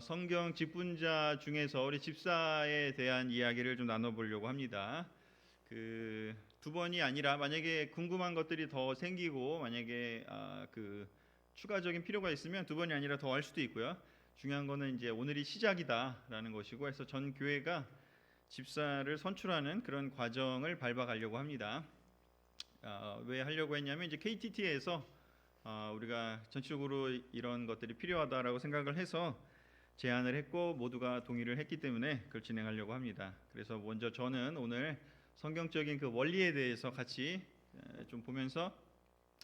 성경 직분자 중에서 우리 집사에 대한 이야기를 좀 나눠보려고 합니다. 그 두 번이 아니라 만약에 궁금한 것들이 더 생기고 만약에 추가적인 필요가 있으면 두 번이 아니라 더 할 수도 있고요. 중요한 거는 이제 오늘이 시작이다라는 것이고 해서 전 교회가 집사를 선출하는 그런 과정을 밟아가려고 합니다. 왜 하려고 했냐면 이제 KTT에서 우리가 전체적으로 이런 것들이 필요하다라고 생각을 해서 제안을 했고 모두가 동의를 했기 때문에 그걸 진행하려고 합니다. 그래서 먼저 저는 오늘 성경적인 그 원리에 대해서 같이 좀 보면서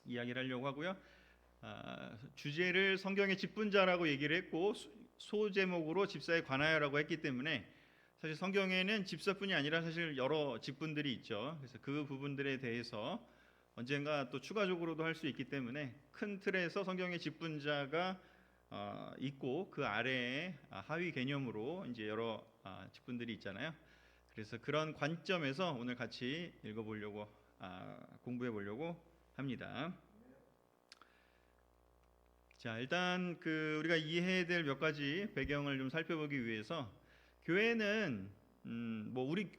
이야기를 하려고 하고요. 주제를 성경의 직분자라고 얘기를 했고 소제목으로 집사에 관하여라고 했기 때문에 사실 성경에는 집사뿐이 아니라 사실 여러 직분들이 있죠. 그래서 그 부분들에 대해서 언젠가 또 추가적으로도 할 수 있기 때문에 큰 틀에서 성경의 직분자가 있고 그 아래에 하위 개념으로 이제 여러 직분들이 있잖아요. 그래서 그런 관점에서 오늘 같이 읽어보려고 공부해 보려고 합니다. 자, 일단 우리가 이해해야 될 몇 가지 배경을 좀 살펴보기 위해서 교회는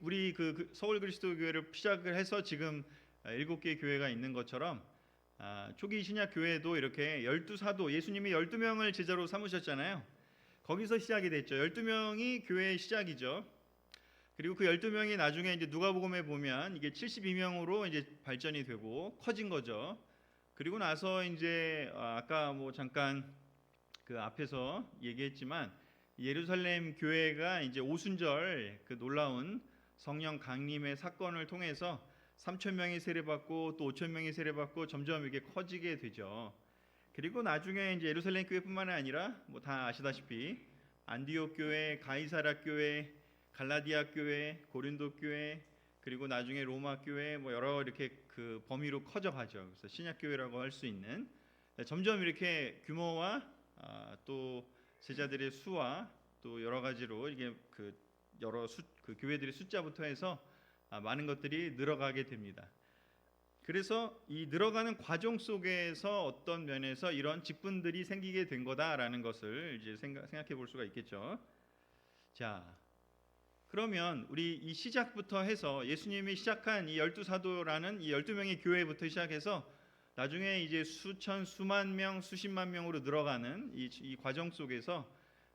우리 서울 그리스도 교회를 시작을 해서 지금 7개의 교회가 있는 것처럼 초기 신약 교회도 이렇게 12사도 예수님이 12명을 제자로 삼으셨잖아요. 거기서 시작이 됐죠. 12명이 교회의 시작이죠. 그리고 그 12명이 나중에 이제 누가복음에 보면 이게 72명으로 이제 발전이 되고 커진 거죠. 그리고 나서 이제 아까 잠깐 그 앞에서 얘기했지만 예루살렘 교회가 이제 오순절 그 놀라운 성령 강림의 사건을 통해서 3,000명이 세례받고 또 5,000명이 세례받고 점점 이게 커지게 되죠. 그리고 나중에 이제 예루살렘 교회뿐만 아니라 다 아시다시피 안디옥 교회, 가이사랴 교회, 갈라디아 교회, 고린도 교회, 그리고 나중에 로마 교회 여러 이렇게 그 범위로 커져가죠. 그래서 신약 교회라고 할 수 있는 점점 이렇게 규모와 또 제자들의 수와 또 여러 가지로 이게 그 교회들의 숫자부터 해서 많은 것들이 늘어가게 됩니다. 그래서 이 늘어가는 과정 속에서 어떤 면에서 이런 직분들이 생기게 된 거다라는 것을 이제 생각해 볼 수가 있겠죠. 자, 그러면 우리 이 시작부터 해서 예수님이 시작한 이 12사도라는 이 12명의 교회부터 시작해서 나중에 이제 수천, 수만 명, 수십만 명으로 늘어가는 이 과정 속에서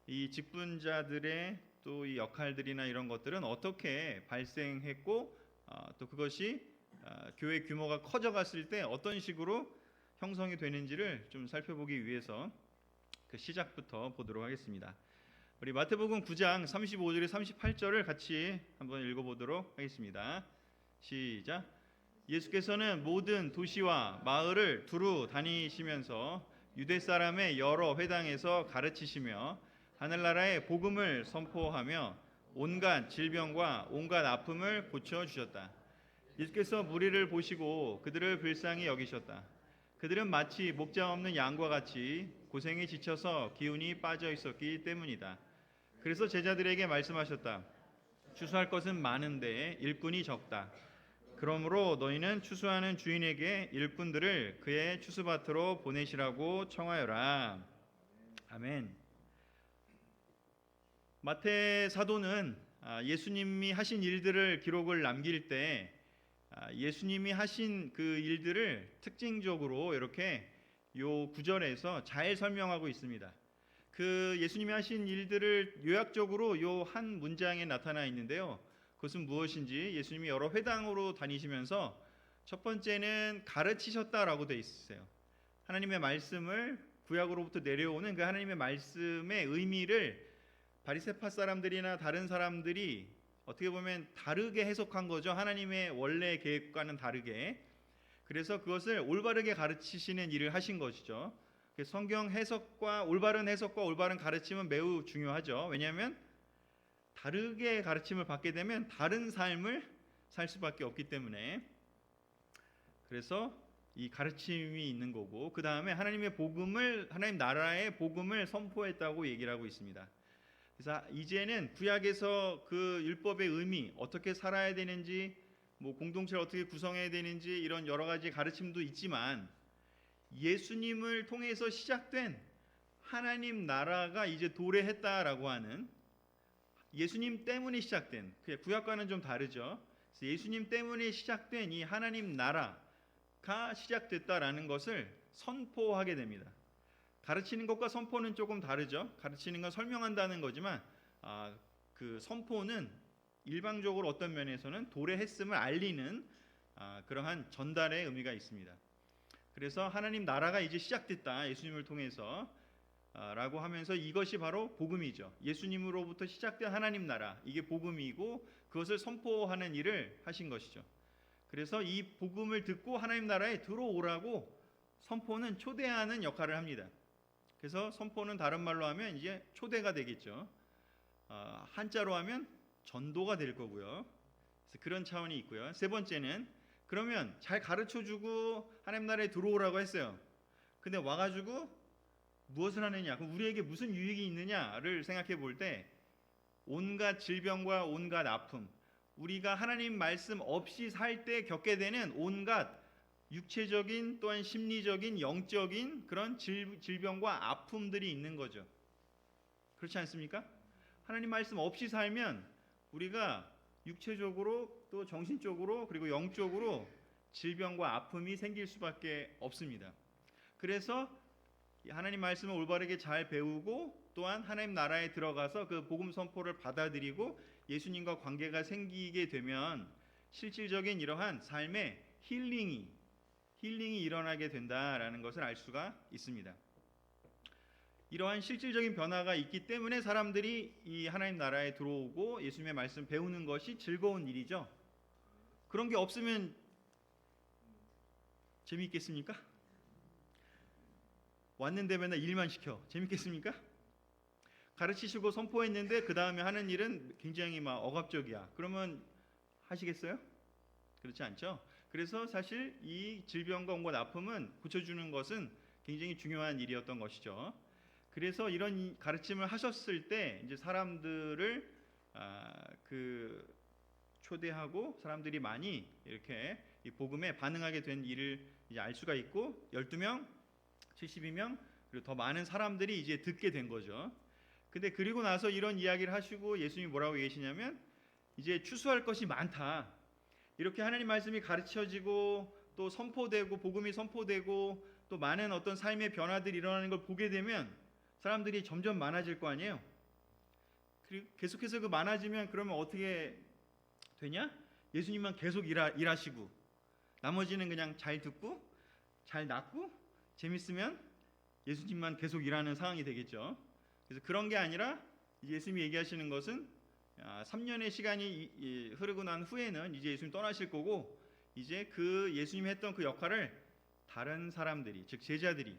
이 직분자들의 또 이 역할들이나 이런 것들은 어떻게 발생했고 또 그것이 교회 규모가 커져갔을 때 어떤 식으로 형성이 되는지를 좀 살펴보기 위해서 그 시작부터 보도록 하겠습니다. 우리 마태복음 9장 35절에 38절을 같이 한번 읽어보도록 하겠습니다. 시작. 예수께서는 모든 도시와 마을을 두루 다니시면서 유대 사람의 여러 회당에서 가르치시며 하늘나라의 복음을 선포하며 온갖 질병과 온갖 아픔을 고쳐주셨다. 예수께서 무리를 보시고 그들을 불쌍히 여기셨다. 그들은 마치 목자 없는 양과 같이 고생에 지쳐서 기운이 빠져 있었기 때문이다. 그래서 제자들에게 말씀하셨다. 추수할 것은 많은데 일꾼이 적다. 그러므로 너희는 추수하는 주인에게 일꾼들을 그의 추수밭으로 보내시라고 청하여라. 아멘. 마태 사도는 예수님이 하신 일들을 기록을 남길 때 예수님이 하신 그 일들을 특징적으로 이렇게 요 구절에서 잘 설명하고 있습니다. 그 예수님이 하신 일들을 요약적으로 요 한 문장에 나타나 있는데요. 그것은 무엇인지 예수님이 여러 회당으로 다니시면서 첫 번째는 가르치셨다라고 되어 있어요. 하나님의 말씀을 구약으로부터 내려오는 그 하나님의 말씀의 의미를 바리새파 사람들이나 다른 사람들이 어떻게 보면 다르게 해석한 거죠. 하나님의 원래 계획과는 다르게. 그래서 그것을 올바르게 가르치시는 일을 하신 것이죠. 성경 해석과 올바른 가르침은 매우 중요하죠. 왜냐하면 다르게 가르침을 받게 되면 다른 삶을 살 수밖에 없기 때문에. 그래서 이 가르침이 있는 거고 그 다음에 하나님 나라의 복음을 선포했다고 얘기를 하고 있습니다. 그래서 이제는 구약에서 그 율법의 의미, 어떻게 살아야 되는지, 공동체를 어떻게 구성해야 되는지 이런 여러 가지 가르침도 있지만 예수님을 통해서 시작된 하나님 나라가 이제 도래했다라고 하는, 예수님 때문에 시작된, 구약과는 좀 다르죠. 그래서 예수님 때문에 시작된 이 하나님 나라가 시작됐다라는 것을 선포하게 됩니다. 가르치는 것과 선포는 조금 다르죠. 가르치는 건 설명한다는 거지만 그 선포는 일방적으로 어떤 면에서는 도래했음을 알리는 그러한 전달의 의미가 있습니다. 그래서 하나님 나라가 이제 시작됐다, 예수님을 통해서 라고 하면서 이것이 바로 복음이죠. 예수님으로부터 시작된 하나님 나라, 이게 복음이고 그것을 선포하는 일을 하신 것이죠. 그래서 이 복음을 듣고 하나님 나라에 들어오라고 선포는 초대하는 역할을 합니다. 그래서 선포는 다른 말로 하면 이제 초대가 되겠죠. 한자로 하면 전도가 될 거고요. 그래서 그런 차원이 있고요. 세 번째는, 그러면 잘 가르쳐주고 하나님 나라에 들어오라고 했어요. 근데 와가지고 무엇을 하느냐, 그럼 우리에게 무슨 유익이 있느냐를 생각해 볼 때, 온갖 질병과 온갖 아픔, 우리가 하나님 말씀 없이 살 때 겪게 되는 온갖 육체적인 또한 심리적인 영적인 그런 질병과 아픔들이 있는 거죠. 그렇지 않습니까? 하나님 말씀 없이 살면 우리가 육체적으로 또 정신적으로 그리고 영적으로 질병과 아픔이 생길 수밖에 없습니다. 그래서 하나님 말씀을 올바르게 잘 배우고 또한 하나님 나라에 들어가서 그 복음 선포를 받아들이고 예수님과 관계가 생기게 되면 실질적인 이러한 삶의 힐링이 일어나게 된다라는 것을 알 수가 있습니다. 이러한 실질적인 변화가 있기 때문에 사람들이 이 하나님 나라에 들어오고 예수님의 말씀 배우는 것이 즐거운 일이죠. 그런 게 없으면 재미있겠습니까? 왔는데 맨날 일만 시켜 재밌겠습니까? 가르치시고 선포했는데 그 다음에 하는 일은 굉장히 막 억압적이야. 그러면 하시겠어요? 그렇지 않죠? 그래서 사실 이 질병과 온갖 아픔은 고쳐주는 것은 굉장히 중요한 일이었던 것이죠. 그래서 이런 가르침을 하셨을 때 이제 사람들을 초대하고 사람들이 많이 이렇게 이 복음에 반응하게 된 일을 이제 알 수가 있고, 12명, 72명, 그리고 더 많은 사람들이 이제 듣게 된 거죠. 근데 그리고 나서 이런 이야기를 하시고 예수님이 뭐라고 얘기하시냐면, 이제 추수할 것이 많다. 이렇게 하나님 말씀이 가르쳐지고 또 선포되고 복음이 선포되고 또 많은 어떤 삶의 변화들이 일어나는 걸 보게 되면 사람들이 점점 많아질 거 아니에요. 그리고 계속해서 그 많아지면 그러면 어떻게 되냐? 예수님만 계속 일하시고 나머지는 그냥 잘 듣고 잘 낫고 재밌으면 예수님만 계속 일하는 상황이 되겠죠. 그래서 그런 게 아니라 예수님이 얘기하시는 것은 3년의 시간이 흐르고 난 후에는 이제 예수님 떠나실 거고, 이제 그 예수님이 했던 그 역할을 다른 사람들이, 즉 제자들이,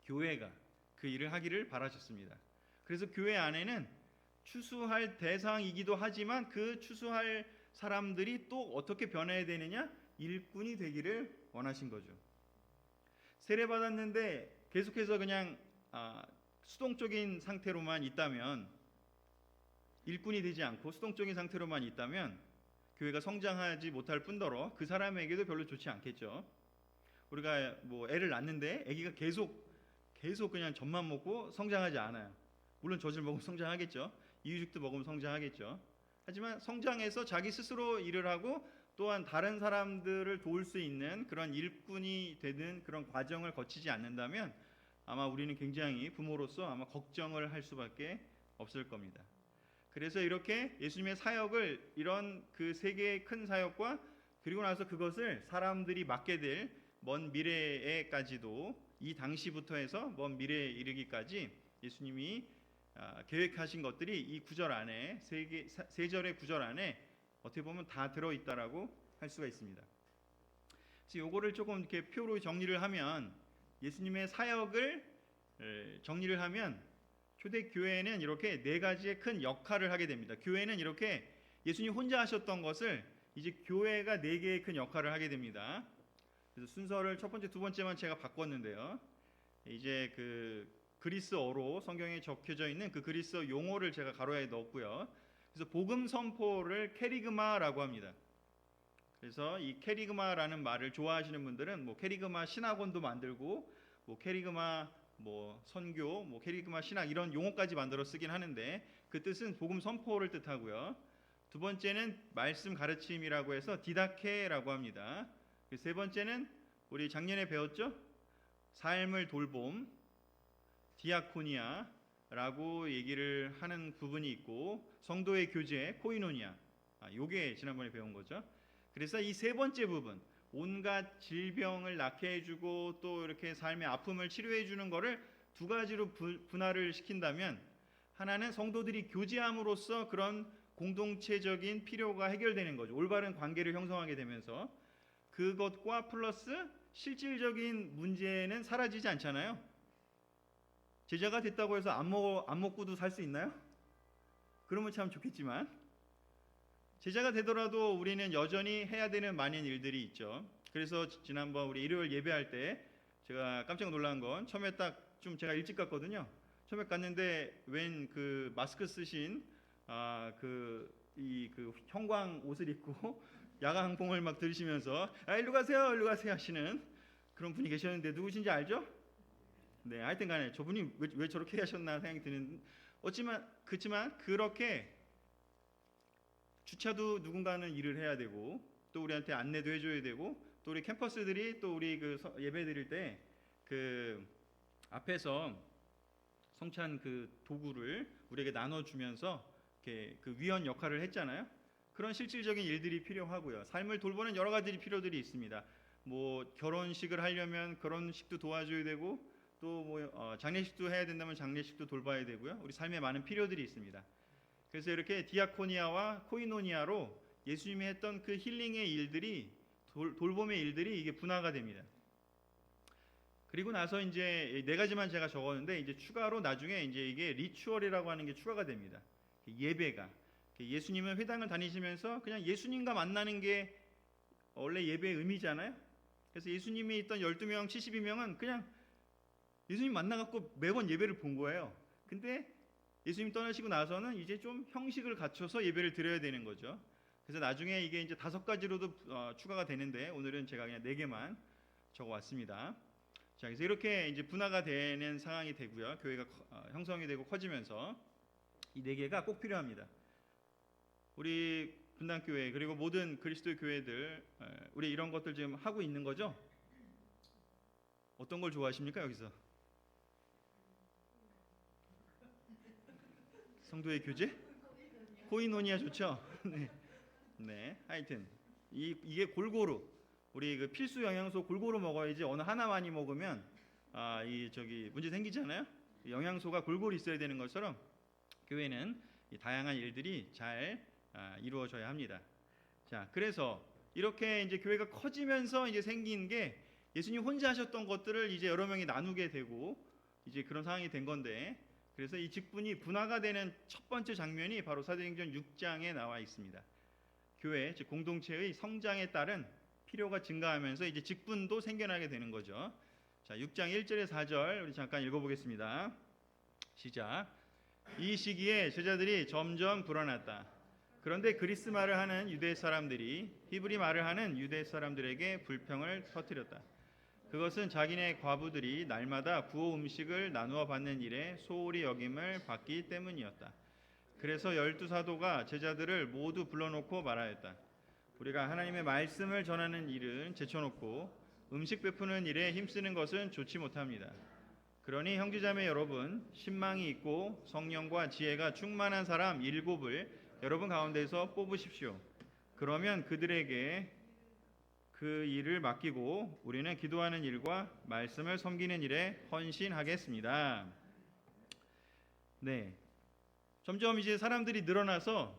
교회가 그 일을 하기를 바라셨습니다. 그래서 교회 안에는 추수할 대상이기도 하지만 그 추수할 사람들이 또 어떻게 변해야 되느냐? 일꾼이 되기를 원하신 거죠. 세례받았는데 계속해서 그냥 수동적인 상태로만 있다면, 일꾼이 되지 않고 수동적인 상태로만 있다면 교회가 성장하지 못할 뿐더러 그 사람에게도 별로 좋지 않겠죠. 우리가 뭐 애를 낳는데 아기가 계속 그냥 젖만 먹고 성장하지 않아요. 물론 젖을 먹으면 성장하겠죠. 이유식도 먹으면 성장하겠죠. 하지만 성장해서 자기 스스로 일을 하고 또한 다른 사람들을 도울 수 있는 그런 일꾼이 되는 그런 과정을 거치지 않는다면 아마 우리는 굉장히 부모로서 아마 걱정을 할 수밖에 없을 겁니다. 그래서 이렇게 예수님의 사역을, 이런 그 세계의 큰 사역과 그리고 나서 그것을 사람들이 맡게 될 먼 미래에까지도, 이 당시부터 해서 먼 미래에 이르기까지 예수님이 계획하신 것들이 이 구절 안에, 세 절의 구절 안에 어떻게 보면 다 들어있다라고 할 수가 있습니다. 그래서 요거를 조금 이렇게 표로 정리를 하면, 예수님의 사역을 정리를 하면 초대교회는 이렇게 네 가지의 큰 역할을 하게 됩니다. 교회는 이렇게 예수님 혼자 하셨던 것을 이제 교회가 네 개의 큰 역할을 하게 됩니다. 그래서 순서를 첫 번째, 두 번째만 제가 바꿨는데요. 이제 그 그리스어로 성경에 적혀져 있는 그 그리스어 용어를 제가 가로에 넣었고요. 그래서 복음 선포를 캐리그마라고 합니다. 그래서 이 캐리그마라는 말을 좋아하시는 분들은 뭐 캐리그마 신학원도 만들고 뭐 캐리그마 뭐 선교, 뭐 캐리그마 신학 이런 용어까지 만들어 쓰긴 하는데 그 뜻은 복음 선포를 뜻하고요. 두 번째는 말씀 가르침이라고 해서 디다케라고 합니다. 세 번째는 우리 작년에 배웠죠? 삶을 돌봄, 디아코니아라고 얘기를 하는 부분이 있고 성도의 교제, 코이노니아. 요게 지난번에 배운 거죠. 그래서 이 세 번째 부분, 온갖 질병을 낫게 해주고 또 이렇게 삶의 아픔을 치료해 주는 거를 두 가지로 분할을 시킨다면, 하나는 성도들이 교제함으로써 그런 공동체적인 필요가 해결되는 거죠. 올바른 관계를 형성하게 되면서 그것과 플러스 실질적인 문제는 사라지지 않잖아요. 제자가 됐다고 해서 안 먹고도 살 수 있나요? 그러면 참 좋겠지만 제자가 되더라도 우리는 여전히 해야 되는 많은 일들이 있죠. 그래서 지난번 우리 일요일 예배할 때 제가 깜짝 놀란 건, 처음에 딱 좀 제가 일찍 갔거든요. 처음에 갔는데 웬 그 마스크 쓰신 그 형광 옷을 입고 야광봉을 막 들으시면서 일로 가세요 일로 가세요 하시는 그런 분이 계셨는데 누구신지 알죠? 네, 하여튼 간에 저분이 왜 저렇게 하셨나 생각이 드는, 그렇지만 그렇게 주차도 누군가는 일을 해야 되고 또 우리한테 안내도 해줘야 되고 또 우리 캠퍼스들이 또 우리 그 예배 드릴 때 그 앞에서 성찬 그 도구를 우리에게 나눠주면서 이렇게 그 위원 역할을 했잖아요. 그런 실질적인 일들이 필요하고요. 삶을 돌보는 여러 가지 필요들이 있습니다. 뭐 결혼식을 하려면 결혼식도 도와줘야 되고 또 뭐 장례식도 해야 된다면 장례식도 돌봐야 되고요. 우리 삶에 많은 필요들이 있습니다. 그래서 이렇게 디아코니아와 코이노니아로 예수님이 했던 그 힐링의 일들이, 돌봄의 일들이 이게 분화가 됩니다. 그리고 나서 이제 네 가지만 제가 적었는데 이제 추가로 나중에 이제 이게 리추얼이라고 하는 게 추가가 됩니다. 예배가, 예수님은 회당을 다니시면서 그냥 예수님과 만나는 게 원래 예배의 의미잖아요. 그래서 예수님이 있던 12명, 72명은 그냥 예수님 만나갖고 매번 예배를 본 거예요. 근데 예수님 떠나시고 나서는 이제 좀 형식을 갖춰서 예배를 드려야 되는 거죠. 그래서 나중에 이게 이제 5가지로도 추가가 되는데 오늘은 제가 그냥 4개만 적어왔습니다. 자, 그래서 이렇게 이제 분화가 되는 상황이 되고요. 교회가 형성이 되고 커지면서 이 4개가 꼭 필요합니다. 우리 분당교회 그리고 모든 그리스도 교회들, 우리 이런 것들 지금 하고 있는 거죠? 어떤 걸 좋아하십니까 여기서? 성도의 교제? 코이노니아 좋죠? 네. 네. 하여튼 이게 골고루 우리 그 필수 영양소 골고루 먹어야지 어느 하나 많이 먹으면 문제 생기잖아요. 영양소가 골고루 있어야 되는 것처럼 교회는 이 다양한 일들이 잘 이루어져야 합니다. 자, 그래서 이렇게 이제 교회가 커지면서 이제 생긴 게, 예수님 혼자 하셨던 것들을 이제 여러 명이 나누게 되고 이제 그런 상황이 된 건데, 그래서 이 직분이 분화가 되는 첫 번째 장면이 바로 사도행전 6장에 나와 있습니다. 교회, 즉 공동체의 성장에 따른 필요가 증가하면서 이제 직분도 생겨나게 되는 거죠. 자, 6장 1절에 4절 우리 잠깐 읽어보겠습니다. 시작. 이 시기에 제자들이 점점 불어났다. 그런데 그리스 말을 하는 유대 사람들이 히브리 말을 하는 유대 사람들에게 불평을 터뜨렸다. 그것은 자기네 과부들이 날마다 구호 음식을 나누어 받는 일에 소홀히 여김을 받기 때문이었다. 그래서 12사도가 제자들을 모두 불러놓고 말하였다. 우리가 하나님의 말씀을 전하는 일은 제쳐놓고 음식 베푸는 일에 힘쓰는 것은 좋지 못합니다. 그러니 형제자매 여러분, 신망이 있고 성령과 지혜가 충만한 사람 7을 여러분 가운데서 뽑으십시오. 그러면 그들에게 그 일을 맡기고 우리는 기도하는 일과 말씀을 섬기는 일에 헌신하겠습니다. 네, 점점 이제 사람들이 늘어나서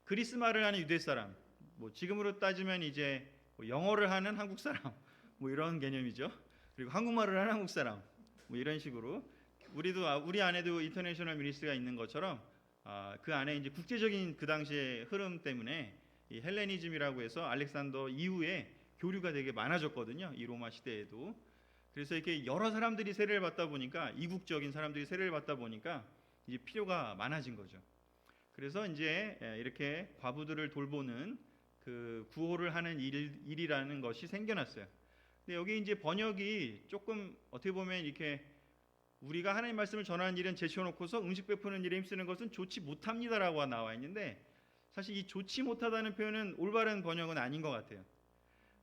그리스 말을 하는 유대 사람, 뭐 지금으로 따지면 이제 영어를 하는 한국 사람, 뭐 이런 개념이죠. 그리고 한국말을 하는 한국 사람, 뭐 이런 식으로 우리 안에도 인터내셔널 미니스트리가 있는 것처럼 그 안에 이제 국제적인 그 당시의 흐름 때문에 이 헬레니즘이라고 해서 알렉산더 이후에 교류가 되게 많아졌거든요. 이 로마 시대에도. 그래서 이렇게 여러 사람들이 세례를 받다 보니까, 이국적인 사람들이 세례를 받다 보니까 이제 필요가 많아진 거죠. 그래서 이제 이렇게 과부들을 돌보는 그 구호를 하는 일이라는 것이 생겨났어요. 근데 여기 이제 번역이 조금 어떻게 보면 이렇게 우리가 하나님 말씀을 전하는 일은 제쳐놓고서 음식 베푸는 일에 힘쓰는 것은 좋지 못합니다라고 나와 있는데, 사실 이 좋지 못하다는 표현은 올바른 번역은 아닌 것 같아요.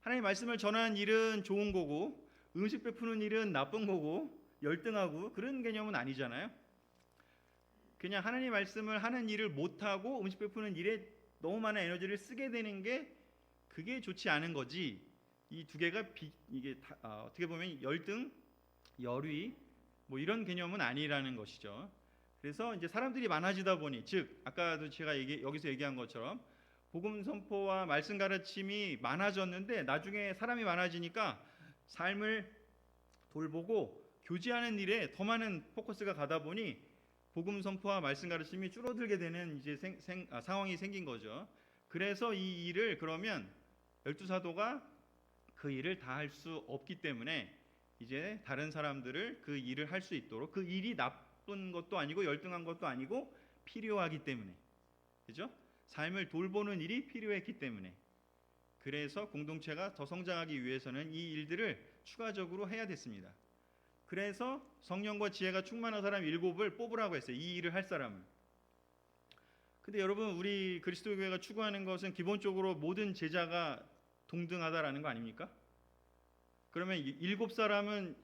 하나님 말씀을 전하는 일은 좋은 거고 음식 베푸는 일은 나쁜 거고 열등하고 그런 개념은 아니잖아요. 그냥 하나님 말씀을 하는 일을 못하고 음식 베푸는 일에 너무 많은 에너지를 쓰게 되는 게 그게 좋지 않은 거지. 이 두 개가 이게 어떻게 보면 열등, 열위 뭐 이런 개념은 아니라는 것이죠. 그래서 이제 사람들이 많아지다 보니, 즉 아까도 제가 여기서 얘기한 것처럼 복음 선포와 말씀 가르침이 많아졌는데 나중에 사람이 많아지니까 삶을 돌보고 교제하는 일에 더 많은 포커스가 가다 보니 복음 선포와 말씀 가르침이 줄어들게 되는 이제 상황이 생긴 거죠. 그래서 이 일을 그러면 12사도가 그 일을 다 할 수 없기 때문에 이제 다른 사람들을 그 일을 할 수 있도록, 그 일이 나쁜 것도 아니고 열등한 것도 아니고 필요하기 때문에, 그죠? 삶을 돌보는 일이 필요했기 때문에, 그래서 공동체가 더 성장하기 위해서는 이 일들을 추가적으로 해야 됐습니다. 그래서 성령과 지혜가 충만한 사람 7을 뽑으라고 했어요. 이 일을 할 사람을. 근데 여러분, 우리 그리스도 교회가 추구하는 것은 기본적으로 모든 제자가 동등하다라는 거 아닙니까? 그러면 7사람은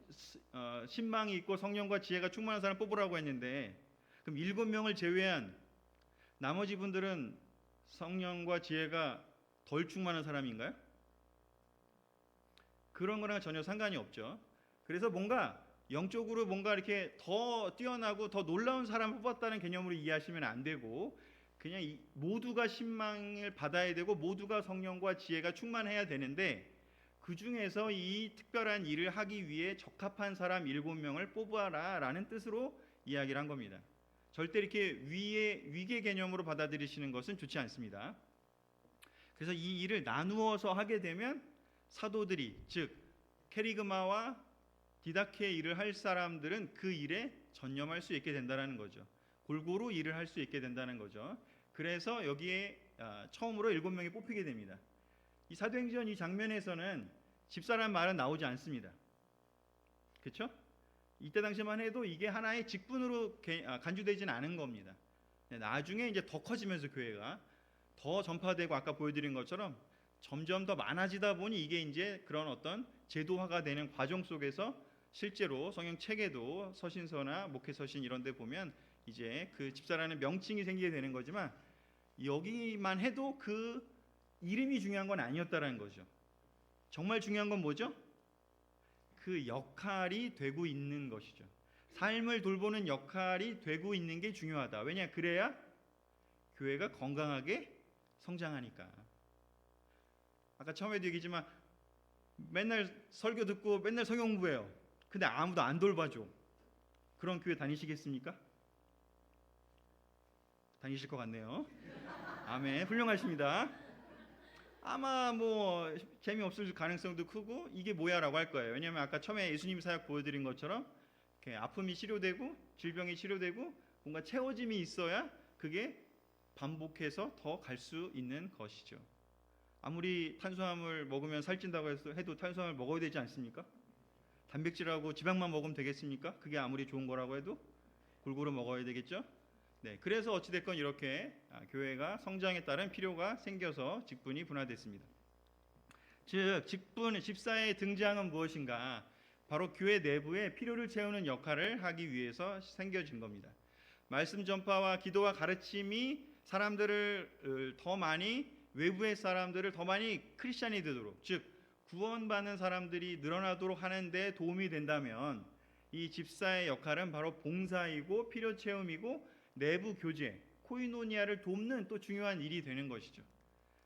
신망이 있고 성령과 지혜가 충만한 사람 뽑으라고 했는데, 그럼 7명을 제외한 나머지 분들은 성령과 지혜가 덜 충만한 사람인가요? 그런 거랑 전혀 상관이 없죠. 그래서 뭔가 영적으로 뭔가 이렇게 더 뛰어나고 더 놀라운 사람을 뽑았다는 개념으로 이해하시면 안 되고, 그냥 모두가 신망을 받아야 되고 모두가 성령과 지혜가 충만해야 되는데, 그 중에서 이 특별한 일을 하기 위해 적합한 사람 7명을 뽑아라 라는 뜻으로 이야기를 한 겁니다. 절대 이렇게 위계 개념으로 받아들이시는 것은 좋지 않습니다. 그래서 이 일을 나누어서 하게 되면 사도들이, 즉 케리그마와 디다케 일을 할 사람들은 그 일에 전념할 수 있게 된다는 거죠. 골고루 일을 할 수 있게 된다는 거죠. 그래서 여기에 처음으로 7명이 뽑히게 됩니다. 이 사도행전 이 장면에서는 집사라는 말은 나오지 않습니다. 그렇죠? 이때 당시만 해도 이게 하나의 직분으로 간주되지는 않은 겁니다. 나중에 이제 더 커지면서 교회가 더 전파되고 아까 보여드린 것처럼 점점 더 많아지다 보니 이게 이제 그런 어떤 제도화가 되는 과정 속에서 실제로 성경 책에도 서신서나 목회서신 이런 데 보면 이제 그 집사라는 명칭이 생기게 되는 거지만, 여기만 해도 그 이름이 중요한 건 아니었다라는 거죠. 정말 중요한 건 뭐죠? 그 역할이 되고 있는 것이죠. 삶을 돌보는 역할이 되고 있는 게 중요하다. 왜냐? 그래야 교회가 건강하게 성장하니까. 아까 처음에도 얘기했지만 맨날 설교 듣고 맨날 성경 공부해요. 근데 아무도 안 돌봐줘. 그런 교회 다니시겠습니까? 다니실 것 같네요. 아멘. 훌륭하십니다. 아마 뭐 재미없을 가능성도 크고 이게 뭐야라고 할 거예요. 왜냐하면 아까 처음에 예수님 사역 보여드린 것처럼 이렇게 아픔이 치료되고 질병이 치료되고 뭔가 채워짐이 있어야 그게 반복해서 더 갈 수 있는 것이죠. 아무리 탄수화물 먹으면 살찐다고 해도 탄수화물 먹어야 되지 않습니까? 단백질하고 지방만 먹으면 되겠습니까? 그게 아무리 좋은 거라고 해도 골고루 먹어야 되겠죠? 네, 그래서 어찌됐건 이렇게 교회가 성장에 따른 필요가 생겨서 직분이 분화됐습니다. 즉 집사의 등장은 무엇인가? 바로 교회 내부의 필요를 채우는 역할을 하기 위해서 생겨진 겁니다. 말씀 전파와 기도와 가르침이 사람들을 더 많이, 외부의 사람들을 더 많이 크리스찬이 되도록, 즉 구원받는 사람들이 늘어나도록 하는 데 도움이 된다면, 이 집사의 역할은 바로 봉사이고 필요 채움이고 내부 교제, 코이노니아를 돕는 또 중요한 일이 되는 것이죠.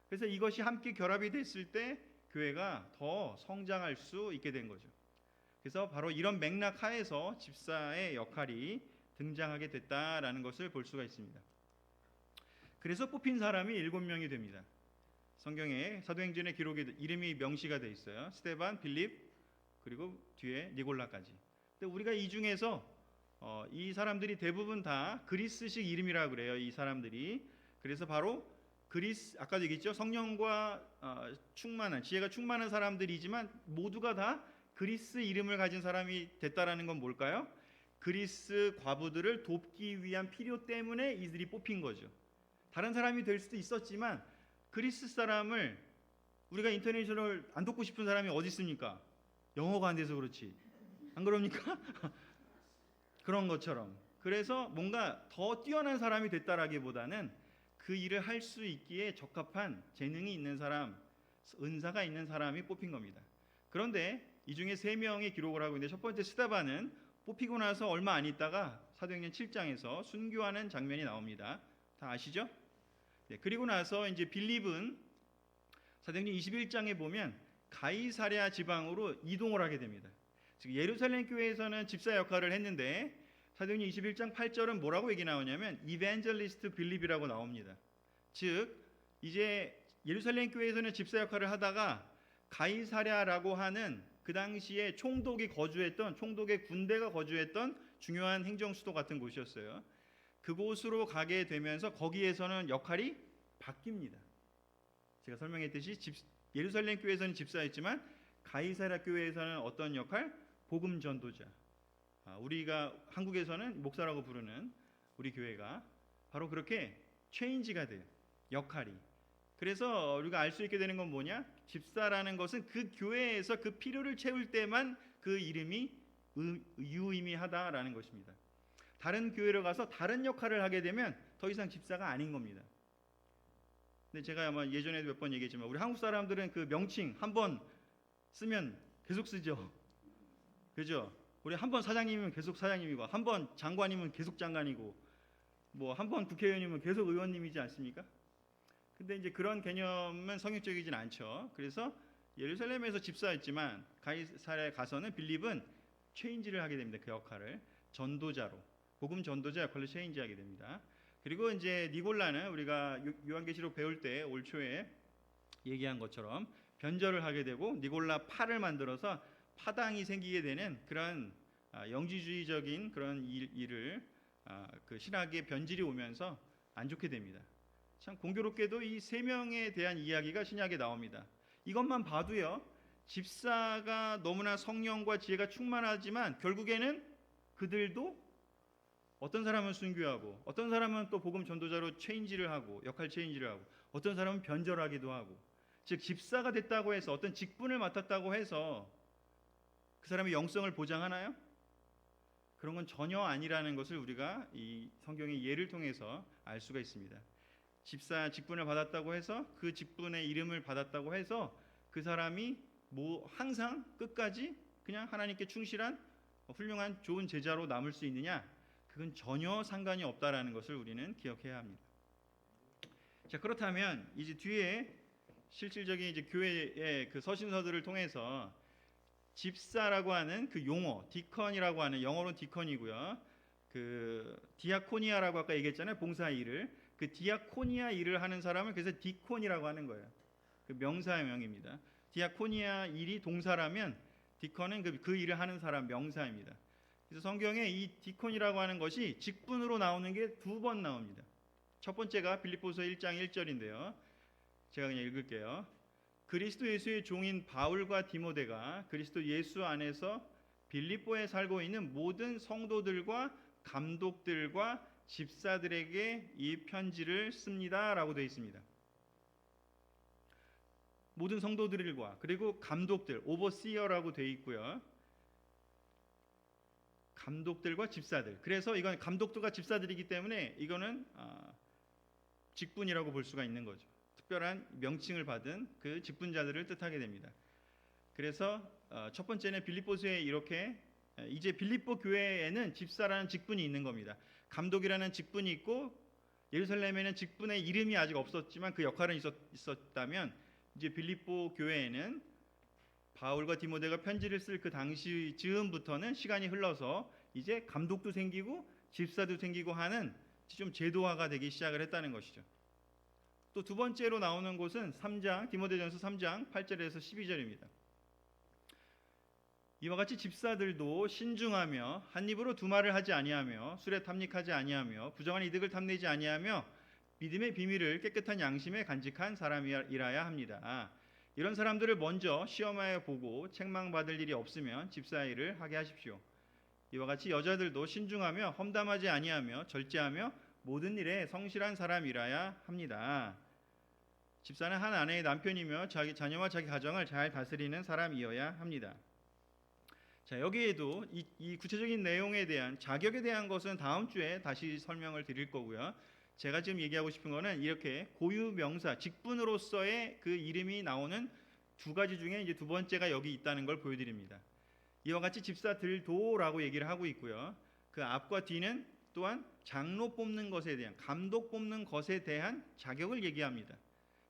그래서 이것이 함께 결합이 됐을 때 교회가 더 성장할 수 있게 된 거죠. 그래서 바로 이런 맥락 하에서 집사의 역할이 등장하게 됐다라는 것을 볼 수가 있습니다. 그래서 뽑힌 사람이 7명이 됩니다. 성경에 사도행전의 기록에 이름이 명시가 돼 있어요. 스데반, 빌립, 그리고 뒤에 니골라까지. 근데 우리가 이 중에서 이 사람들이 대부분 다 그리스식 이름이라고 그래요. 이 사람들이. 그래서 바로 아까도 얘기했죠. 성령과 충만한 지혜가 충만한 사람들이지만 모두가 다 그리스 이름을 가진 사람이 됐다라는 건 뭘까요? 그리스 과부들을 돕기 위한 필요 때문에 이들이 뽑힌 거죠. 다른 사람이 될 수도 있었지만 그리스 사람을 우리가 인터내셔널 안 돕고 싶은 사람이 어디 있습니까? 영어가 안 돼서 그렇지. 안 그럽니까? 그런 것처럼. 그래서 뭔가 더 뛰어난 사람이 됐다라기보다는 그 일을 할 수 있기에 적합한 재능이 있는 사람, 은사가 있는 사람이 뽑힌 겁니다. 그런데 이 중에 3명이 기록을 하고 있는데 첫 번째 스데반은 뽑히고 나서 얼마 안 있다가 사도행전 7장에서 순교하는 장면이 나옵니다. 다 아시죠? 네, 그리고 나서 이제 빌립은 사도행전 21장에 보면 가이사랴 지방으로 이동을 하게 됩니다. 즉 예루살렘 교회에서는 집사 역할을 했는데 사도행전 21장 8절은 뭐라고 얘기 나오냐면 이벤젤리스트 빌립이라고 나옵니다. 즉 이제 예루살렘 교회에서는 집사 역할을 하다가 가이사랴라고 하는 그 당시에 총독의 군대가 거주했던 중요한 행정 수도 같은 곳이었어요. 그곳으로 가게 되면서 거기에서는 역할이 바뀝니다. 제가 설명했듯이 예루살렘 교회에서는 집사였지만 가이사랴 교회에서는 어떤 역할? 복음 전도자. 우리가 한국에서는 목사라고 부르는 우리 교회가 바로 그렇게 체인지가 돼요. 역할이. 그래서 우리가 알 수 있게 되는 건 뭐냐? 집사라는 것은 그 교회에서 그 필요를 채울 때만 그 이름이 유의미하다라는 것입니다. 다른 교회로 가서 다른 역할을 하게 되면 더 이상 집사가 아닌 겁니다. 근데 제가 아마 예전에도 몇 번 얘기했지만 우리 한국 사람들은 그 명칭 한 번 쓰면 계속 쓰죠. 그죠? 우리 한 번 사장님이면 계속 사장님이고 한 번 장관이면 계속 장관이고 뭐 한 번 국회의원이면 계속 의원님이지 않습니까? 근데 이제 그런 개념은 성경적이진 않죠. 그래서 예루살렘에서 집사였지만 가이사랴에 가서는 빌립은 체인지를 하게 됩니다. 그 역할을 전도자로 복음 전도자 역할로 체인지하게 됩니다. 그리고 이제 니골라는 우리가 요한계시록 배울 때 올 초에 얘기한 것처럼 변절을 하게 되고 니골라 파를 만들어서 파당이 생기게 되는 그런 영지주의적인 그런 일을 그 신학의 변질이 오면서 안 좋게 됩니다. 참 공교롭게도 이 3명에 대한 이야기가 신약에 나옵니다. 이것만 봐도요. 집사가 너무나 성령과 지혜가 충만하지만 결국에는 그들도 어떤 사람은 순교하고 어떤 사람은 또 복음 전도자로 체인지를 하고 역할 체인지를 하고 어떤 사람은 변절하기도 하고 즉 집사가 됐다고 해서 어떤 직분을 맡았다고 해서 그 사람의 영성을 보장하나요? 그런 건 전혀 아니라는 것을 우리가 이 성경의 예를 통해서 알 수가 있습니다. 집사 직분을 받았다고 해서 그 직분의 이름을 받았다고 해서 그 사람이 뭐 항상 끝까지 그냥 하나님께 충실한 훌륭한 좋은 제자로 남을 수 있느냐? 그건 전혀 상관이 없다라는 것을 우리는 기억해야 합니다. 자, 그렇다면 이제 뒤에 실질적인 이제 교회의 그 서신서들을 통해서 집사라고 하는 그 용어, 디컨이라고 하는 영어로는 디컨이고요. 그 디아코니아라고 아까 얘기했잖아요. 봉사 일을. 그 디아코니아 일을 하는 사람을 그래서 디콘이라고 하는 거예요. 그 명사의 명입니다. 디아코니아 일이 동사라면 디컨은 그 일을 하는 사람 명사입니다. 그래서 성경에 이 디콘이라고 하는 것이 직분으로 나오는 게 2번 나옵니다. 첫 번째가 빌립보서 1장 1절인데요. 제가 그냥 읽을게요. 그리스도 예수의 종인 바울과 디모데가 그리스도 예수 안에서 빌립보에 살고 있는 모든 성도들과 감독들과 집사들에게 이 편지를 씁니다라고 되어 있습니다. 모든 성도들과 그리고 감독들, 오버시어라고 되어 있고요. 감독들과 집사들. 그래서 이건 감독들과 집사들이기 때문에 이거는 직분이라고 볼 수가 있는 거죠. 특별한 명칭을 받은 그 직분자들을 뜻하게 됩니다. 그래서 첫 번째는 빌립보서에 이렇게 이제 빌립보 교회에는 집사라는 직분이 있는 겁니다. 감독이라는 직분이 있고 예루살렘에는 직분의 이름이 아직 없었지만 그 역할은 있었다면 이제 빌립보 교회에는 바울과 디모데가 편지를 쓸 그 당시 즈음부터는 시간이 흘러서 이제 감독도 생기고 집사도 생기고 하는 좀 제도화가 되기 시작을 했다는 것이죠. 또 두 번째로 나오는 곳은 3장 디모데전서 3장 8절에서 12절입니다. 이와 같이 집사들도 신중하며 한 입으로 두 말을 하지 아니하며 술에 탐닉하지 아니하며 부정한 이득을 탐내지 아니하며 믿음의 비밀을 깨끗한 양심에 간직한 사람이라야 합니다. 이런 사람들을 먼저 시험하여 보고 책망받을 일이 없으면 집사 일을 하게 하십시오. 이와 같이 여자들도 신중하며 험담하지 아니하며 절제하며 모든 일에 성실한 사람이라야 합니다. 집사는 한 아내의 남편이며 자기 자녀와 자기 가정을 잘 다스리는 사람이어야 합니다. 자, 여기에도 이 구체적인 내용에 대한 자격에 대한 것은 다음 주에 다시 설명을 드릴 거고요. 제가 지금 얘기하고 싶은 거는 이렇게 고유 명사 직분으로서의 그 이름이 나오는 두 가지 중에 이제 두 번째가 여기 있다는 걸 보여드립니다. 이와 같이 집사들도라고 얘기를 하고 있고요. 그 앞과 뒤는 또한 장로 뽑는 것에 대한 감독 뽑는 것에 대한 자격을 얘기합니다.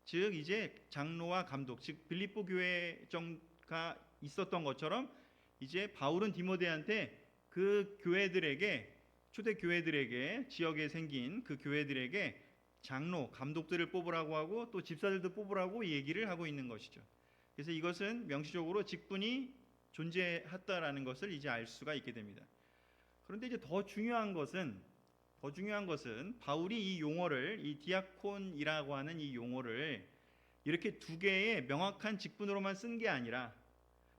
즉 이제 장로와 감독, 즉 빌립보 교회가 있었던 것처럼 이제 바울은 디모데한테 그 교회들에게 초대 교회들에게 지역에 생긴 그 교회들에게 장로, 감독들을 뽑으라고 하고 또 집사들도 뽑으라고 얘기를 하고 있는 것이죠. 그래서 이것은 명시적으로 직분이 존재했다라는 것을 이제 알 수가 있게 됩니다. 그런데 이제 더 중요한 것은 바울이 이 용어를 이 디아콘이라고 하는 이 용어를 이렇게 두 개의 명확한 직분으로만 쓴 게 아니라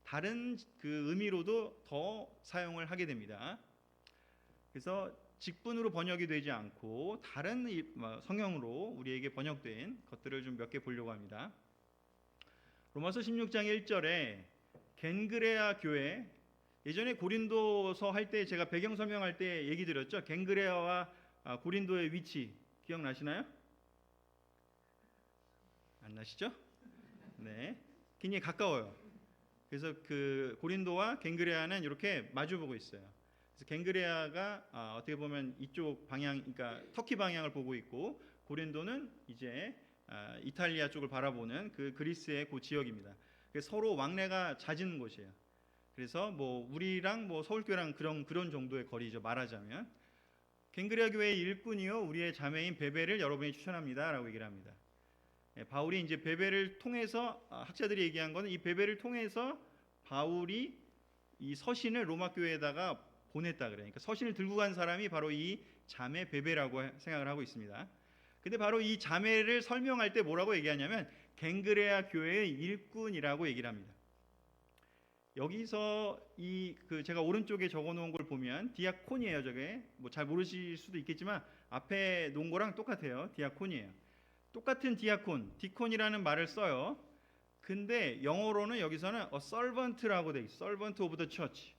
다른 그 의미로도 더 사용을 하게 됩니다. 그래서 직분으로 번역이 되지 않고 다른 성형으로 우리에게 번역된 것들을 좀 몇 개 보려고 합니다. 로마서 16장 1절에 겐그레아 교회, 예전에 고린도서 할 때 제가 배경 설명할 때 얘기 드렸죠. 겐그레아와 고린도의 위치 기억나시나요? 안 나시죠? 네, 굉장히 가까워요. 그래서 그 고린도와 겐그레아는 이렇게 마주보고 있어요. 그래서 겐그레아가 어떻게 보면 이쪽 방향, 그러니까 터키 방향을 보고 있고 고린도는 이제 이탈리아 쪽을 바라보는 그 그리스의 그 지역입니다. 서로 왕래가 잦은 곳이에요. 그래서 뭐 우리랑 뭐 서울교회랑 그런 정도의 거리죠. 말하자면 겐그레아 교회의 일꾼이요 우리의 자매인 베베를 여러분이 추천합니다라고 얘기를 합니다. 바울이 이제 베베를 통해서 학자들이 얘기한 거는 이 베베를 통해서 바울이 이 서신을 로마 교회에다가 보냈다 그래요. 그러니까 서신을 들고 간 사람이 바로 이 자매 베베라고 생각을 하고 있습니다. 근데 바로 이 자매를 설명할 때 뭐라고 얘기하냐면 겐그레아 교회의 일꾼이라고 얘기를 합니다. 여기서 제가 오른쪽에 적어놓은 걸 보면 디아콘이에요. 저게 뭐 잘 모르실 수도 있겠지만 앞에 놓은 거랑 똑같아요. 디아콘이에요. 똑같은 디콘이라는 말을 써요. 근데 영어로는 여기서는 a servant라고 돼 있어요. servant of the church.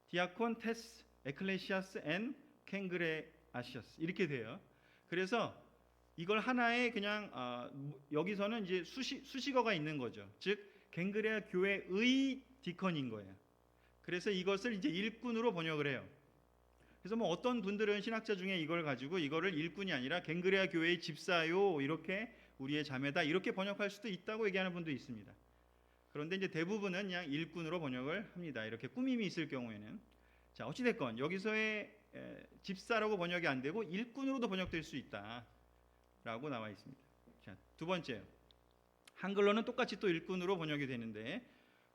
디아콘, 테스, 에클레시아스, 앤 켄그레아시아스 이렇게 돼요. 그래서 이걸 하나의 그냥 여기서는 이제 수식어가 있는 거죠. 즉 겐그레아 교회의 디컨인 거예요. 그래서 이것을 이제 일꾼으로 번역을 해요. 그래서 뭐 어떤 분들은 신학자 중에 이걸 가지고 이거를 일꾼이 아니라 겐그레아 교회의 집사요 이렇게 우리의 자매다 이렇게 번역할 수도 있다고 얘기하는 분도 있습니다. 그런데 이제 대부분은 그냥 일꾼으로 번역을 합니다. 이렇게 꾸밈이 있을 경우에는. 자, 어찌됐건 여기서의 집사라고 번역이 안 되고 일꾼으로도 번역될 수 있다라고 나와 있습니다. 자, 두 번째요. 한글로는 똑같이 또 일꾼으로 번역이 되는데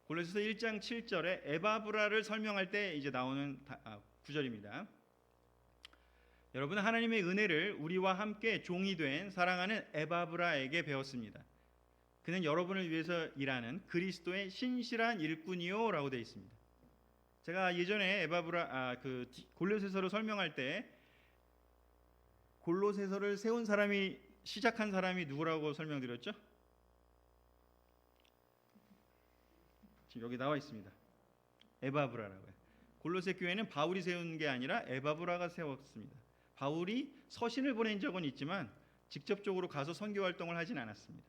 골로새서 1장 7절에 에바브라를 설명할 때 이제 나오는 구절입니다. 여러분은 하나님의 은혜를 우리와 함께 종이 된 사랑하는 에바브라에게 배웠습니다. 그는 여러분을 위해서 일하는 그리스도의 신실한 일꾼이요라고 되어 있습니다. 제가 예전에 골로새서를 설명할 때 골로새서를 세운 사람이 시작한 사람이 누구라고 설명드렸죠? 지금 여기 나와 있습니다. 에바브라라고요. 골로새 교회는 바울이 세운 게 아니라 에바브라가 세웠습니다. 바울이 서신을 보낸 적은 있지만 직접적으로 가서 선교 활동을 하진 않았습니다.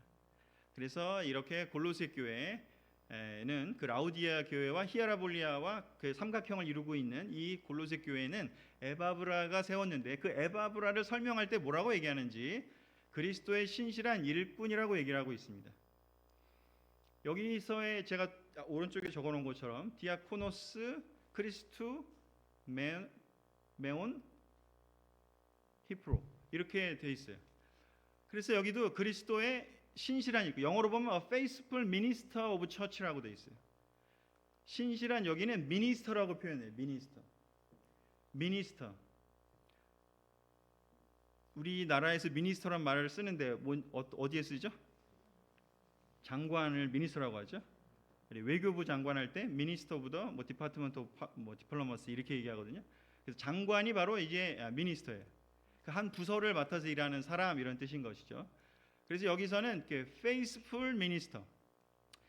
그래서 이렇게 골로새 교회는 그 라우디아 교회와 히에라볼리아와 그 삼각형을 이루고 있는 이 골로새 교회는 에바브라가 세웠는데 그 에바브라를 설명할 때 뭐라고 얘기하는지 그리스도의 신실한 일꾼이라고 얘기를 하고 있습니다. 여기서의 제가 오른쪽에 적어놓은 것처럼 디아코노스, 크리스투, 메온, 히프로 이렇게 돼 있어요. 그래서 여기도 그리스도의 신실한 일꾼, 영어로 보면 a faithful minister of church라고 돼 있어요. 신실한 여기는 minister라고 표현해요. minister. 우리나라에서 미니스터란 말을 쓰는데 어디에 쓰죠? 장관을 미니스터라고 하죠. 외교부 장관 할 때 미니스터 오브 더 디파트먼트 오브 디플로마시 이렇게 얘기하거든요. 그래서 장관이 바로 이제 미니스터예요. 한 부서를 맡아서 일하는 사람 이런 뜻인 것이죠. 그래서 여기서는 faithful minister,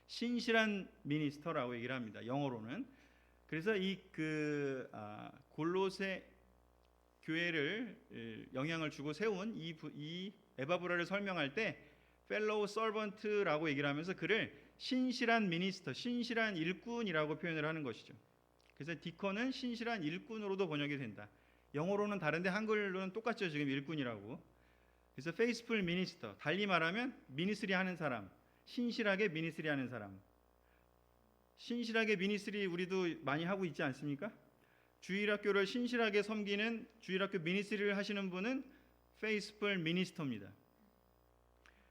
신실한 미니스터라고 얘기를 합니다. 영어로는. 그래서 이 골로새 교회를 영향을 주고 세운 이 에바브라를 설명할 때 fellow servant라고 얘기를 하면서 그를 신실한 미니스터, 신실한 일꾼이라고 표현을 하는 것이죠. 그래서 디컨은 신실한 일꾼으로도 번역이 된다. 영어로는 다른데 한글로는 똑같죠. 지금 일꾼이라고. 그래서 faithful minister, 달리 말하면 미니스리 하는 사람, 신실하게 미니스리 하는 사람. 신실하게 미니스리 우리도 많이 하고 있지 않습니까? 주일학교를 신실하게 섬기는 주일학교 미니스리를 하시는 분은 faithful minister입니다.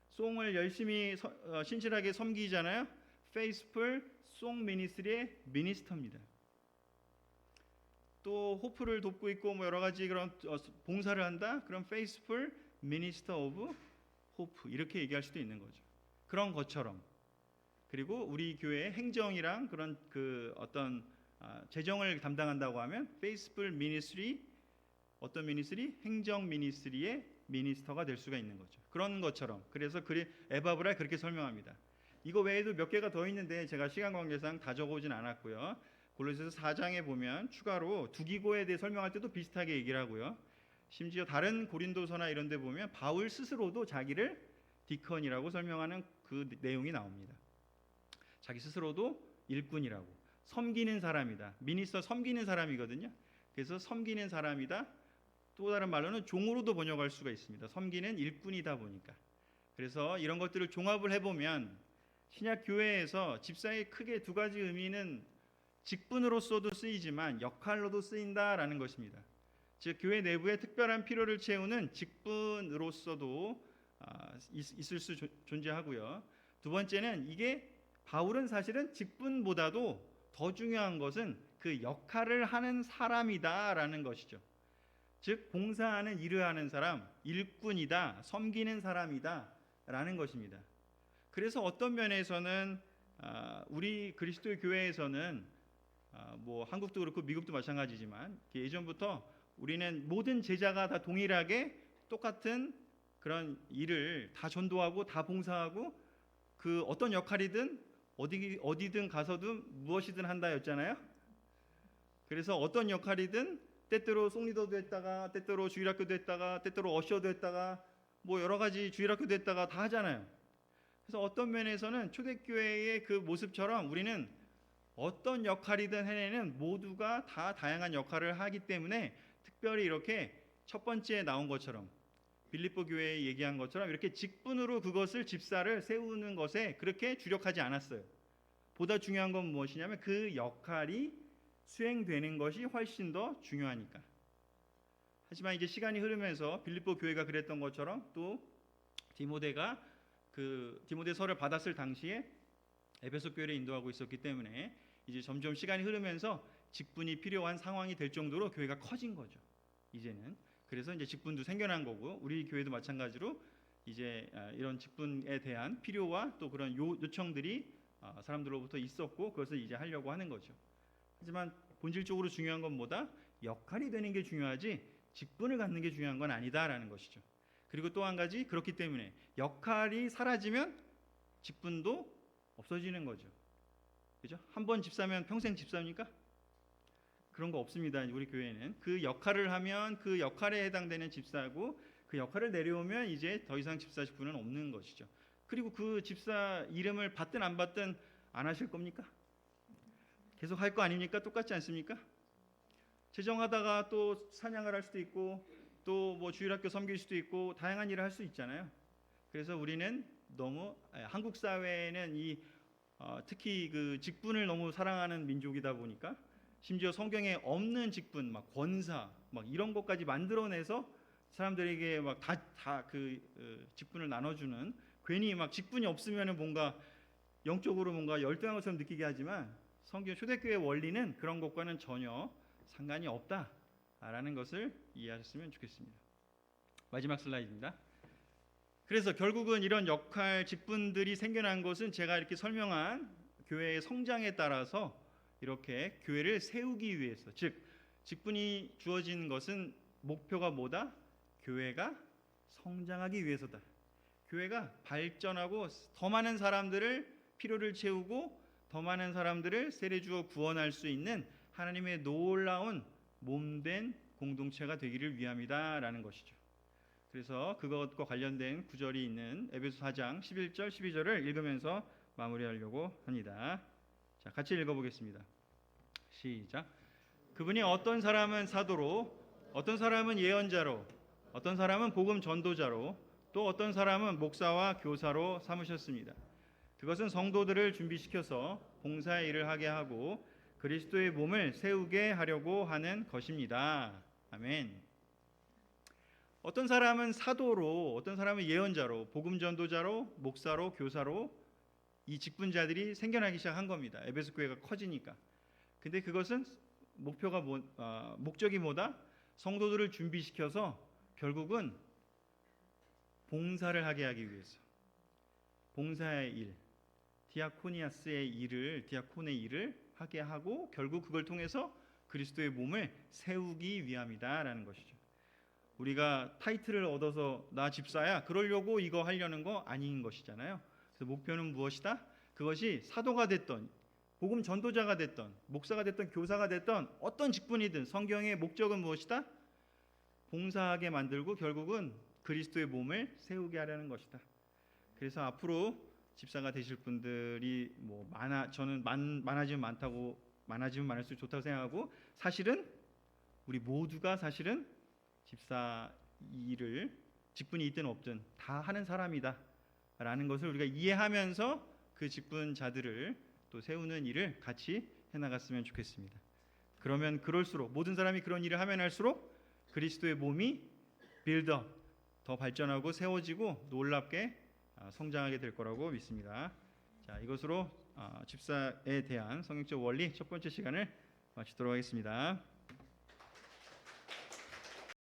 송을 열심히 신실하게 섬기잖아요. faithful song ministry의 미니스터입니다. 또 호프를 돕고 있고 뭐 여러 가지 그런 봉사를 한다. 그럼 faithful minister of hope 이렇게 얘기할 수도 있는 거죠. 그런 것처럼. 그리고 우리 교회의 행정이랑 그런 어떤 재정을 담당한다고 하면 faithful ministry 어떤 미니스트리? 행정 미니스트리의 미니스터가 될 수가 있는 거죠. 그런 것처럼. 그래서 에바브라 그렇게 설명합니다. 이거 외에도 몇 개가 더 있는데 제가 시간 관계상 다 적어오진 않았고요. 골로새서 4장에 보면 추가로 두기고에 대해 설명할 때도 비슷하게 얘기를 하고요. 심지어 다른 고린도서나 이런 데 보면 바울 스스로도 자기를 디컨이라고 설명하는 그 내용이 나옵니다. 자기 스스로도 일꾼이라고. 섬기는 사람이다. 미니스터 섬기는 사람이거든요. 그래서 섬기는 사람이다. 또 다른 말로는 종으로도 번역할 수가 있습니다. 섬기는 일꾼이다 보니까. 그래서 이런 것들을 종합을 해보면 신약 교회에서 집사의 크게 두 가지 의미는 직분으로서도 쓰이지만 역할로도 쓰인다라는 것입니다. 즉 교회 내부에 특별한 필요를 채우는 직분으로서도 존재하고요. 두 번째는 이게 바울은 사실은 직분보다도 더 중요한 것은 그 역할을 하는 사람이다라는 것이죠. 즉 봉사하는 일을 하는 사람, 일꾼이다, 섬기는 사람이다라는 것입니다. 그래서 어떤 면에서는 우리 그리스도 교회에서는 뭐 한국도 그렇고 미국도 마찬가지지만 예전부터 우리는 모든 제자가 다 동일하게 똑같은 그런 일을 다 전도하고 다 봉사하고 그 어떤 역할이든 어디든 가서든 무엇이든 한다였잖아요. 그래서 어떤 역할이든 때때로 송리더도 했다가 때때로 주일학교도 했다가 때때로 어셔도 했다가 뭐 여러 가지 주일학교도 했다가 다 하잖아요. 그래서 어떤 면에서는 초대교회의 그 모습처럼 우리는 어떤 역할이든 해내는 모두가 다 다양한 역할을 하기 때문에 특별히 이렇게 첫 번째에 나온 것처럼 빌립보 교회에 얘기한 것처럼 이렇게 직분으로 그것을 집사를 세우는 것에 그렇게 주력하지 않았어요. 보다 중요한 건 무엇이냐면 그 역할이 수행되는 것이 훨씬 더 중요하니까. 하지만 이제 시간이 흐르면서 빌립보 교회가 그랬던 것처럼 또 디모데가 그 디모데서를 받았을 당시에 에베소 교회를 인도하고 있었기 때문에 이제 점점 시간이 흐르면서 직분이 필요한 상황이 될 정도로 교회가 커진 거죠. 이제는. 그래서 이제 직분도 생겨난 거고 우리 교회도 마찬가지로 이제 이런 직분에 대한 필요와 또 그런 요청들이 사람들로부터 있었고 그것을 이제 하려고 하는 거죠. 하지만 본질적으로 중요한 건 뭐다? 역할이 되는 게 중요하지 직분을 갖는 게 중요한 건 아니다라는 것이죠. 그리고 또 한 가지 그렇기 때문에 역할이 사라지면 직분도 없어지는 거죠. 그죠? 한 번 집사면 평생 집사입니까? 그런 거 없습니다. 우리 교회는 그 역할을 하면 그 역할에 해당되는 집사고 그 역할을 내려오면 이제 더 이상 집사 직분은 없는 것이죠. 그리고 그 집사 이름을 받든 안 받든 안 하실 겁니까? 계속 할 거 아닙니까? 똑같지 않습니까? 재정하다가 또 사냥을 할 수도 있고 또 뭐 주일학교 섬길 수도 있고 다양한 일을 할 수 있잖아요. 그래서 우리는 너무 한국 사회는 특히 그 직분을 너무 사랑하는 민족이다 보니까 심지어 성경에 없는 직분, 막 권사, 막 이런 것까지 만들어내서 사람들에게 막 다 직분을 나눠주는 괜히 막 직분이 없으면은 뭔가 영적으로 뭔가 열등한 것처럼 느끼게 하지만 성경 초대교회 원리는 그런 것과는 전혀 상관이 없다라는 것을 이해하셨으면 좋겠습니다. 마지막 슬라이드입니다. 그래서 결국은 이런 역할 직분들이 생겨난 것은 제가 이렇게 설명한 교회의 성장에 따라서 이렇게 교회를 세우기 위해서, 즉 직분이 주어진 것은 목표가 뭐다? 교회가 성장하기 위해서다. 교회가 발전하고 더 많은 사람들을 필요를 채우고 더 많은 사람들을 세례 주어 구원할 수 있는 하나님의 놀라운 몸된 공동체가 되기를 위함이다라는 것이죠. 그래서 그것과 관련된 구절이 있는 에베소 4장 11절 12절을 읽으면서 마무리하려고 합니다. 자, 같이 읽어보겠습니다. 시작. 그분이 어떤 사람은 사도로, 어떤 사람은 예언자로, 어떤 사람은 복음 전도자로, 또 어떤 사람은 목사와 교사로 삼으셨습니다. 그것은 성도들을 준비시켜서 봉사의 일을 하게 하고 그리스도의 몸을 세우게 하려고 하는 것입니다. 아멘. 어떤 사람은 사도로, 어떤 사람은 예언자로, 복음 전도자로, 목사로, 교사로 이 직분자들이 생겨나기 시작한 겁니다. 에베소 교회가 커지니까. 근데 그것은 목적이 뭐다? 성도들을 준비시켜서 결국은 봉사를 하게 하기 위해서, 봉사의 일, 디아코니아스의 일을, 디아콘의 일을 하게 하고 결국 그걸 통해서 그리스도의 몸을 세우기 위함이다라는 것이죠. 우리가 타이틀을 얻어서 나 집사야 그러려고 이거 하려는 거 아닌 것이잖아요. 그래서 목표는 무엇이다? 그것이 사도가 됐던, 복음 전도자가 됐던, 목사가 됐던, 교사가 됐던 어떤 직분이든 성경의 목적은 무엇이다? 봉사하게 만들고 결국은 그리스도의 몸을 세우게 하려는 것이다. 그래서 앞으로 집사가 되실 분들이 저는 많아지면 많을수록 좋다고 생각하고, 사실은 우리 모두가 사실은 집사 일을 직분이 있든 없든 다 하는 사람이다라는 것을 우리가 이해하면서 그 직분자들을 또 세우는 일을 같이 해나갔으면 좋겠습니다. 그러면 그럴수록, 모든 사람이 그런 일을 하면 할수록 그리스도의 몸이 빌드업, 더 발전하고 세워지고 놀랍게 성장하게 될 거라고 믿습니다. 자, 이것으로 집사에 대한 성경적 원리 첫 번째 시간을 마치도록 하겠습니다.